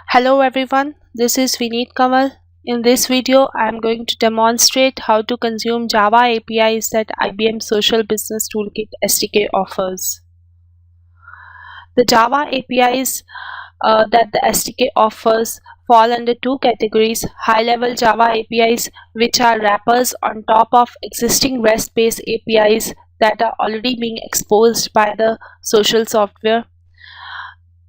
Hello everyone, this is Vineet Kamal. In this video, I am going to demonstrate how to consume Java APIs that IBM Social Business Toolkit SDK offers. The Java APIs that the SDK offers fall under two categories: high-level Java APIs, which are wrappers on top of existing REST-based APIs that are already being exposed by the social software.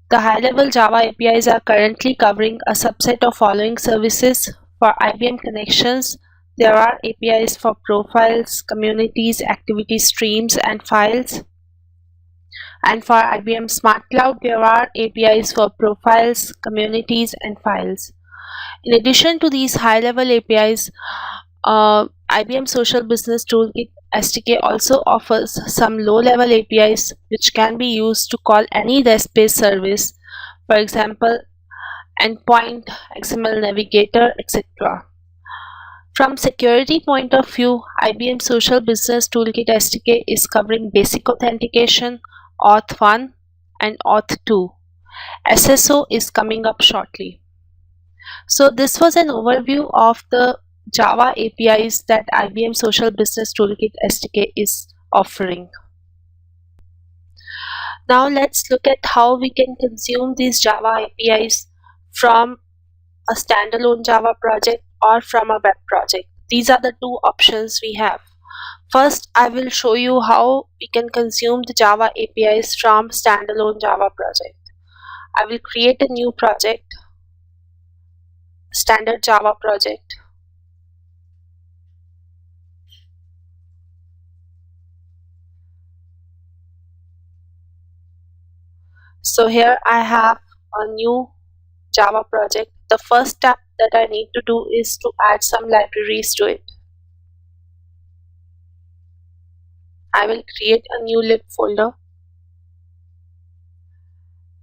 The high-level Java APIs are currently covering a subset of following services. For IBM connections, there are APIs for profiles, communities, activity streams, and files. And for IBM Smart Cloud, there are APIs for profiles, communities, and files. In addition to these high-level APIs, IBM Social Business Toolkit SDK also offers some low-level APIs which can be used to call any REST-based service, for example, endpoint, XML navigator, etc. From security point of view, IBM Social Business Toolkit SDK is covering basic authentication, Auth 1 and Auth 2. SSO is coming up shortly. So this was an overview of the Java APIs that IBM Social Business Toolkit SDK is offering. Now let's look at how we can consume these Java APIs from a standalone Java project or from a web project. These are the two options we have. First, I will show you how we can consume the Java APIs from standalone Java project. I will create a new project, standard Java project. So here I have a new Java project. The first step that I need to do is to add some libraries to it. I will create a new lib folder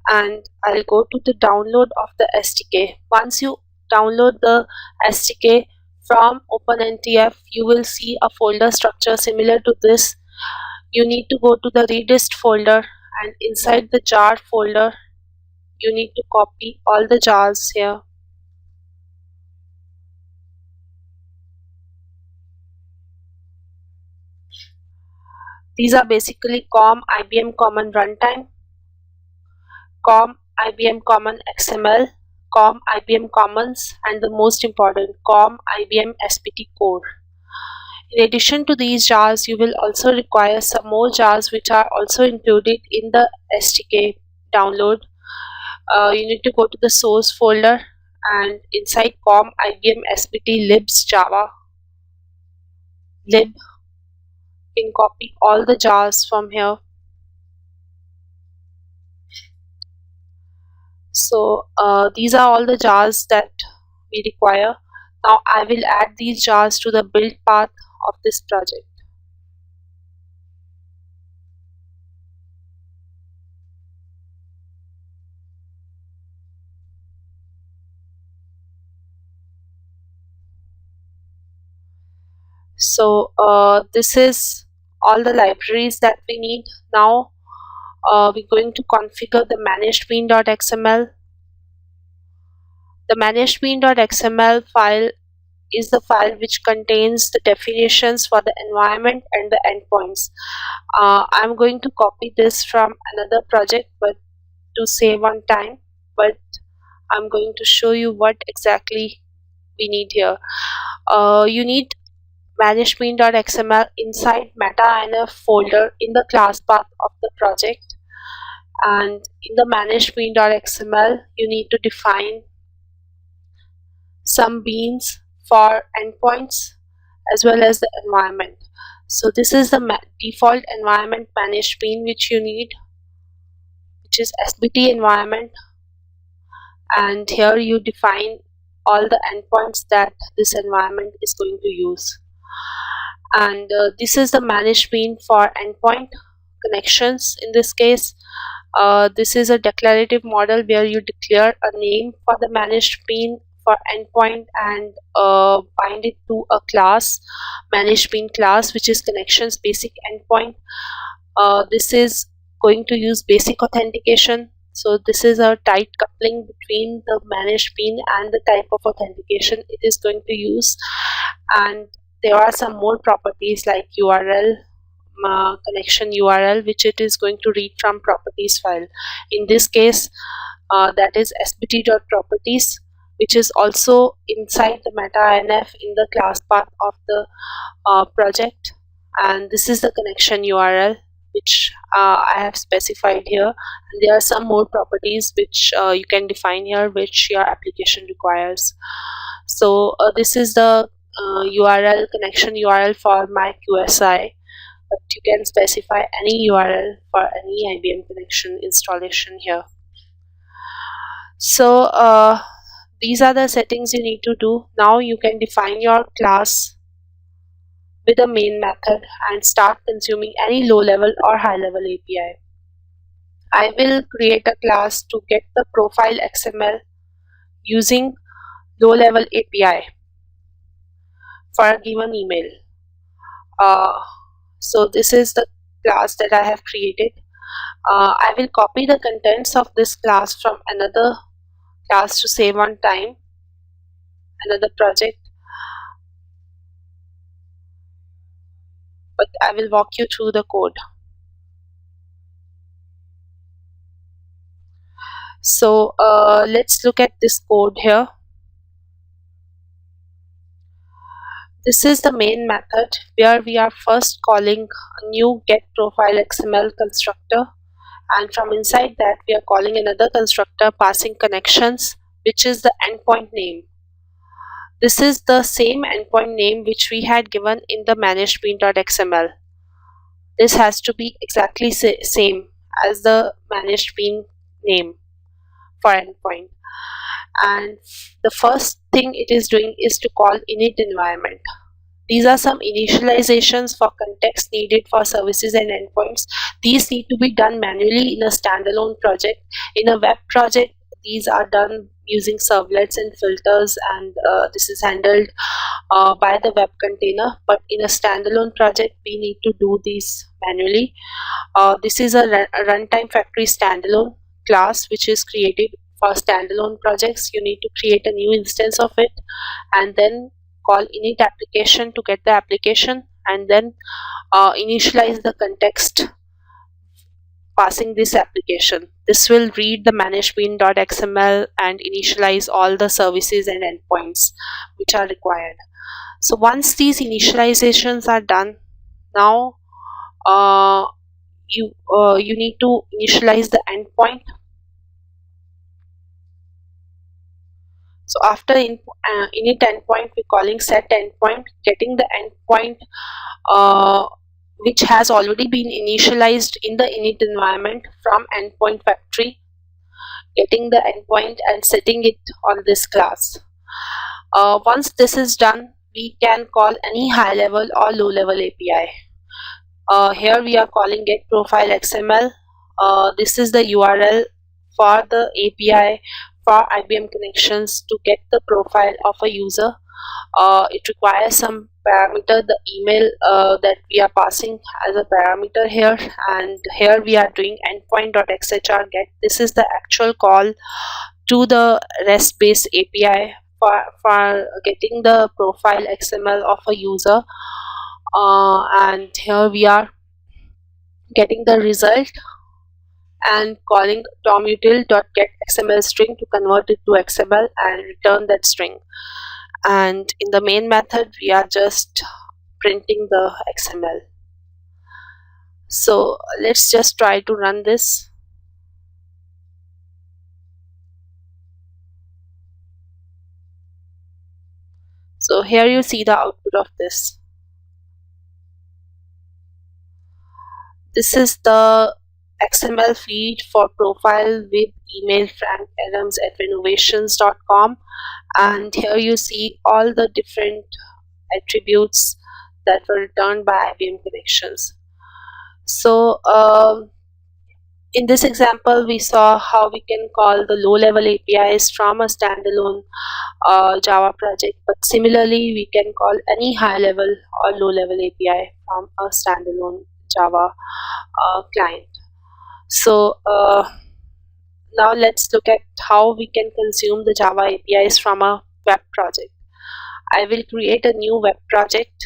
and I'll go to the download of the SDK. Once you download the SDK from OpenNTF, you will see a folder structure similar to this. You need to go to the redist folder, and inside the jar folder you need to copy all the jars here. These are basically COM IBM Common Runtime, COM IBM Common XML, COM IBM Commons, and the most important, COM IBM SPT Core. In addition to these jars, you will also require some more jars which are also included in the SDK download. You need to go to the source folder, and inside COM IBM SPT libs Java lib, you can copy all the jars from here. So these are all the jars that we require. Now I will add these jars to the build path of this project. So this is all the libraries that we need. Now we're going to configure the managed bean.xml. The managed bean.xml file is the file which contains the definitions for the environment and the endpoints. I'm going to copy this from another project but to save on time, but I'm going to show you what exactly we need here. You need managed bean.xml inside meta-inf folder in the class path of the project, and in the managed bean.xml you need to define some beans for endpoints as well as the environment. So this is the default environment managed bean which you need, which is SBT environment, and here you define all the endpoints that this environment is going to use. And this is the managed bean for endpoint connections. In this case, this is a declarative model where you declare a name for the managed bean for endpoint and bind it to a class, managed bean class, which is connections basic endpoint. This is going to use basic authentication. So this is a tight coupling between the managed bean and the type of authentication it is going to use. And there are some more properties like URL, connection URL, which it is going to read from properties file. In this case, that is sbt.properties, which is also inside the meta-inf in the class path of the project. And this is the connection URL which I have specified here, and there are some more properties which you can define here, which your application requires. So this is the URL, connection URL for my QSI, but you can specify any URL for any IBM connection installation here. So these are the settings you need to do. Now you can define your class with a main method and start consuming any low level or high level API. I will create a class to get the profile XML using low level API for a given email. So this is the class that I have created. I will copy the contents of this class from another class to save on time, another project, but I will walk you through the code. So let's look at this code here. This is the main method where we are first calling a new getProfileXML constructor, and from inside that we are calling another constructor passing connections, which is the endpoint name. This is the same endpoint name which we had given in the managedbean.xml. This has to be exactly same as the managed bean name for endpoint. And the first thing it is doing is to call init environment. These are some initializations for context needed for services and endpoints. These need to be done manually in a standalone project. In a web project, these are done using servlets and filters, and this is handled by the web container. But in a standalone project, we need to do these manually. This is a runtime factory standalone class which is created for standalone projects. You need to create a new instance of it and then call init application to get the application, and then initialize the context passing this application. This will read the managedbean.xml and initialize all the services and endpoints which are required. So once these initializations are done, now you need to initialize the endpoint. So after init endpoint, we're calling set endpoint, getting the endpoint which has already been initialized in the init environment from endpoint factory, getting the endpoint and setting it on this class. Once this is done, we can call any high level or low level API. Here we are calling getProfileXML. This is the URL for the API for IBM connections to get the profile of a user. It requires some parameter, the email that we are passing as a parameter here, and here we are doing endpoint.xhr get. This is the actual call to the REST based API for getting the profile XML of a user, and here we are getting the result and calling tomutil.getXML string to convert it to XML and return that string. And in the main method, we are just printing the XML. So let's just try to run this. So here you see the output of this. This is the XML feed for profile with email frankadams@innovations.com, and here you see all the different attributes that were returned by IBM connections. So in this example, we saw how we can call the low-level APIs from a standalone Java project, but similarly, we can call any high-level or low-level API from a standalone Java client. So Now let's look at how we can consume the Java APIs from a web project. I will create a new web project,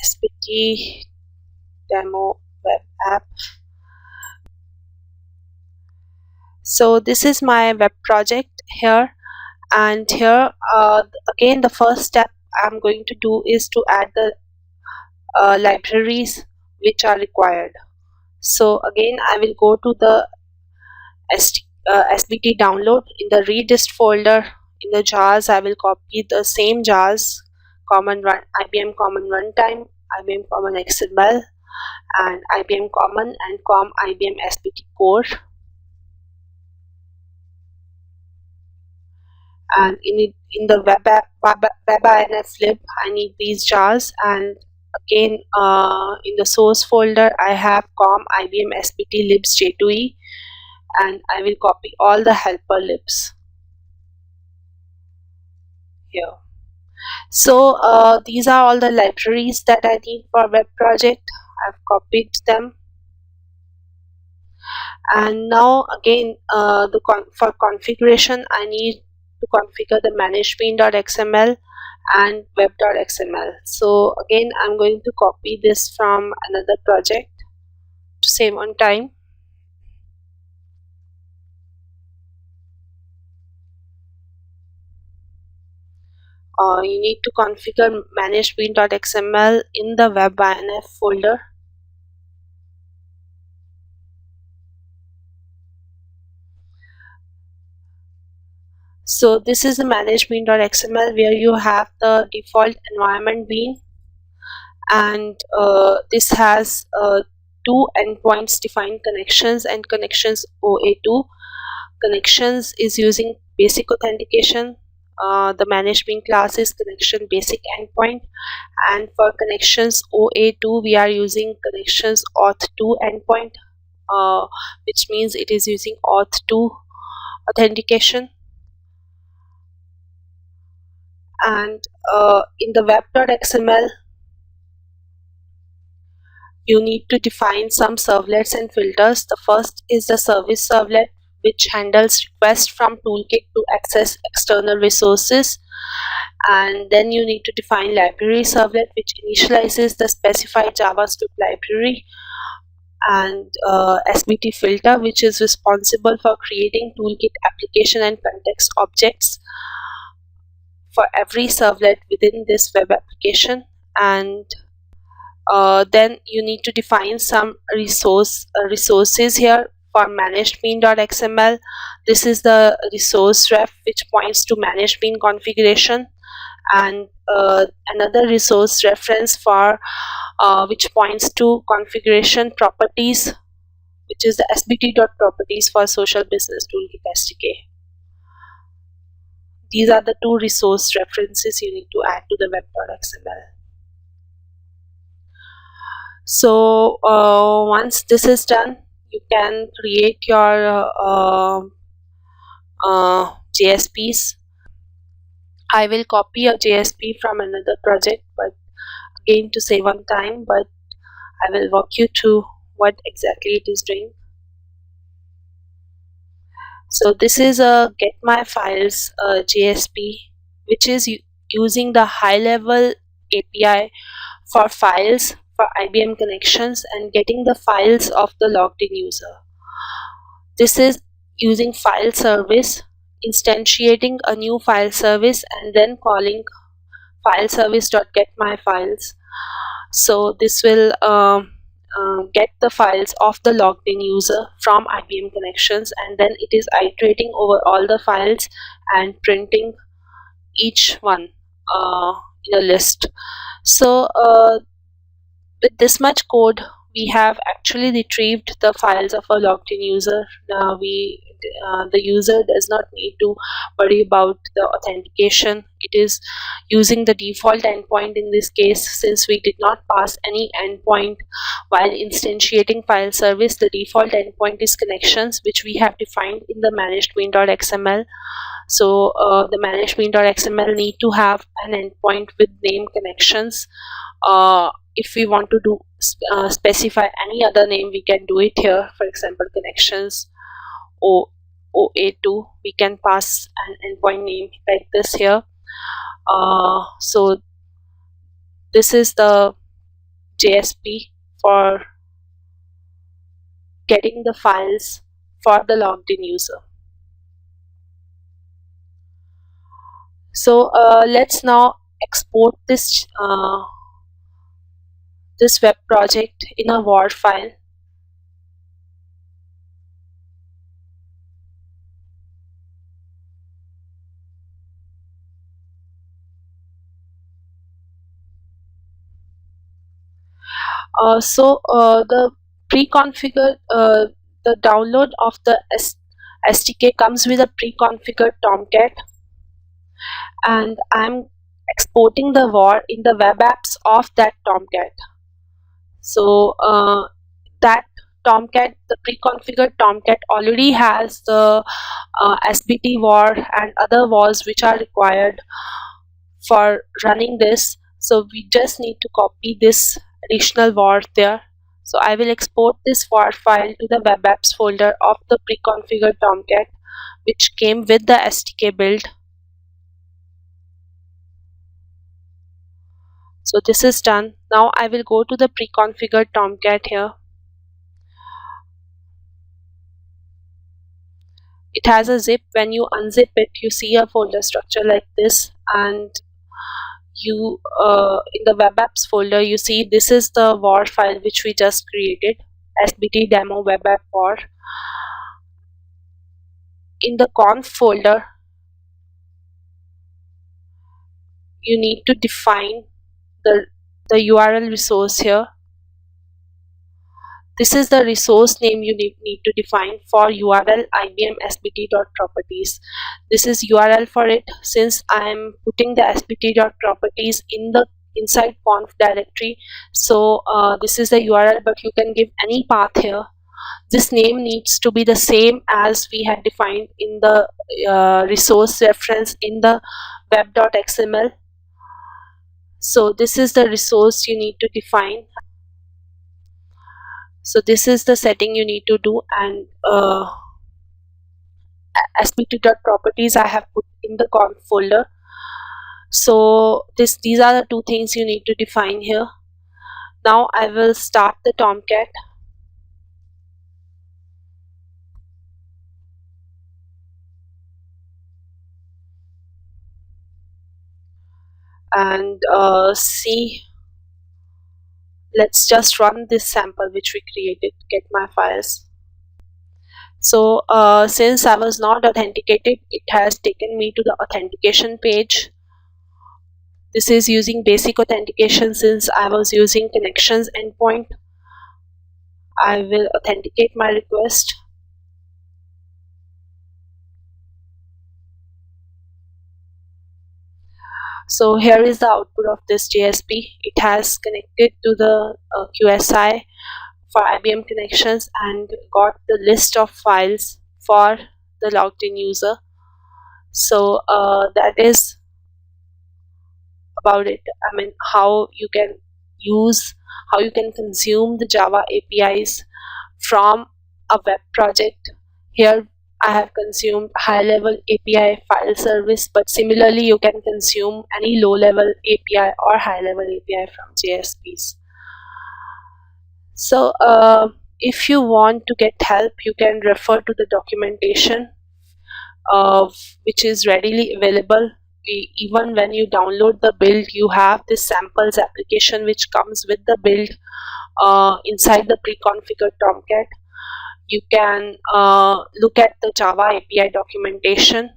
SPT demo web app. So this is my web project here, and here again the first step I'm going to do is to add the libraries which are required. So again I will go to the SBT download. In the redist folder in the jars, I will copy the same jars, common run, IBM common runtime, IBM common XML, and IBM common and com IBM SBT core. And in the web.inf lib, I need these jars, and again in the source folder I have com IBM SBT libs j2e, and I will copy all the helper libs here. So these are all the libraries that I need for web project. I've copied them, and now again for configuration I need to configure the management.xml and web.xml. So again I'm going to copy this from another project to save on time. You need to configure management.xml in the web.inf folder. So this is the management.xml where you have the default environment bean, and this has two endpoints defined connections and connections OA2. Connections is using basic authentication. The management class is connection basic endpoint, and for connections OA2 we are using connections auth2 endpoint, which means it is using auth2 authentication. And in the web.xml you need to define some servlets and filters. The first is the service servlet, which handles requests from Toolkit to access external resources. And then you need to define library servlet, which initializes the specified JavaScript library, and SBT filter, which is responsible for creating Toolkit application and context objects for every servlet within this web application. And then you need to define some resources here for management.xml. This is the resource ref which points to management configuration, and another resource reference for which points to configuration properties, which is the sbt.properties for social business toolkit SDK. These are the two resource references you need to add to the web.xml. So once this is done, you can create your JSPs. I will copy a JSP from another project, but again to save on time, but I will walk you through what exactly it is doing. So this is a get my files JSP, which is using the high level API for files for IBM connections and getting the files of the logged in user. This is using file service, instantiating a new file service, and then calling file service.getMyFiles. So this will get the files of the logged in user from IBM connections, and then it is iterating over all the files and printing each one in a list. So with this much code, we have actually retrieved the files of a logged in user. Now the user does not need to worry about the authentication. It is using the default endpoint in this case, since we did not pass any endpoint while instantiating file service. The default endpoint is connections, which we have defined in the management.xml. So the management.xml need to have an endpoint with name connections if we want to do specify any other name, we can do it here. For example, connections OA2, we can pass an endpoint name like this here. So this is the JSP for getting the files for the logged in user. So let's now export this this web project in a WAR file. The pre-configured the download of the SDK comes with a pre-configured Tomcat, and I'm exporting the WAR in the web apps of that Tomcat. So that Tomcat, the pre-configured Tomcat, already has the SBT WAR and other WARs which are required for running this. So we just need to copy this additional WAR there. So I will export this WAR file to the web apps folder of the pre-configured Tomcat, which came with the SDK build. So this is done. Now I will go to the pre-configured Tomcat here. It has a zip. When you unzip it, you see a folder structure like this, and you in the web apps folder, you see this is the WAR file which we just created, sbt demo web app WAR. In the conf folder, you need to define the URL resource here. This is the resource name you need to define for URL IBM sbt.properties. This is URL for it. Since I am putting the sbt.properties in the inside conf directory, so this is the URL, but you can give any path here. This name needs to be the same as we had defined in the resource reference in the web.xml. So this is the resource you need to define. So this is the setting you need to do, and sbt.properties I have put in the conf folder. So these are the two things you need to define here. Now I will start the Tomcat. And see, let's just run this sample which we created, get my files. So since I was not authenticated, it has taken me to the authentication page. This is using basic authentication. Since I was using connections endpoint, I will authenticate my request. So here is the output of this JSP. It has connected to the QSI for IBM connections and got the list of files for the logged in user. So that is about it. I mean, how you can consume the Java APIs from a web project. Here I have consumed high level API file service, but similarly you can consume any low level API or high level API from JSPs. So if you want to get help, you can refer to the documentation which is readily available. Even when you download the build, you have this samples application which comes with the build inside the pre-configured Tomcat. You can look at the Java API documentation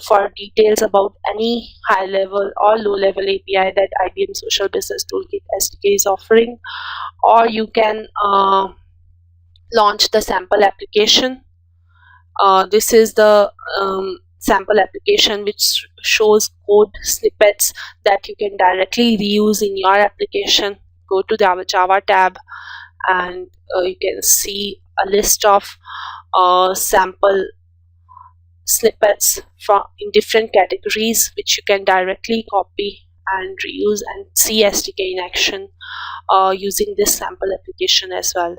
for details about any high level or low level API that IBM Social Business Toolkit SDK is offering, or you can launch the sample application. This is the sample application which shows code snippets that you can directly reuse in your application. Go to the Java tab, and you can see a list of sample snippets from in different categories which you can directly copy and reuse and see SDK in action using this sample application as well.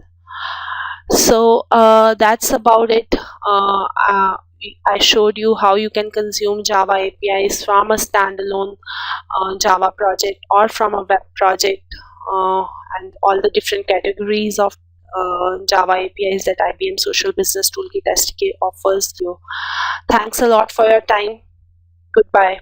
So that's about it. I showed you how you can consume Java APIs from a standalone Java project or from a web project, uh, and all the different categories of Java APIs that IBM Social Business Toolkit SDK offers you. Thanks a lot for your time. Goodbye.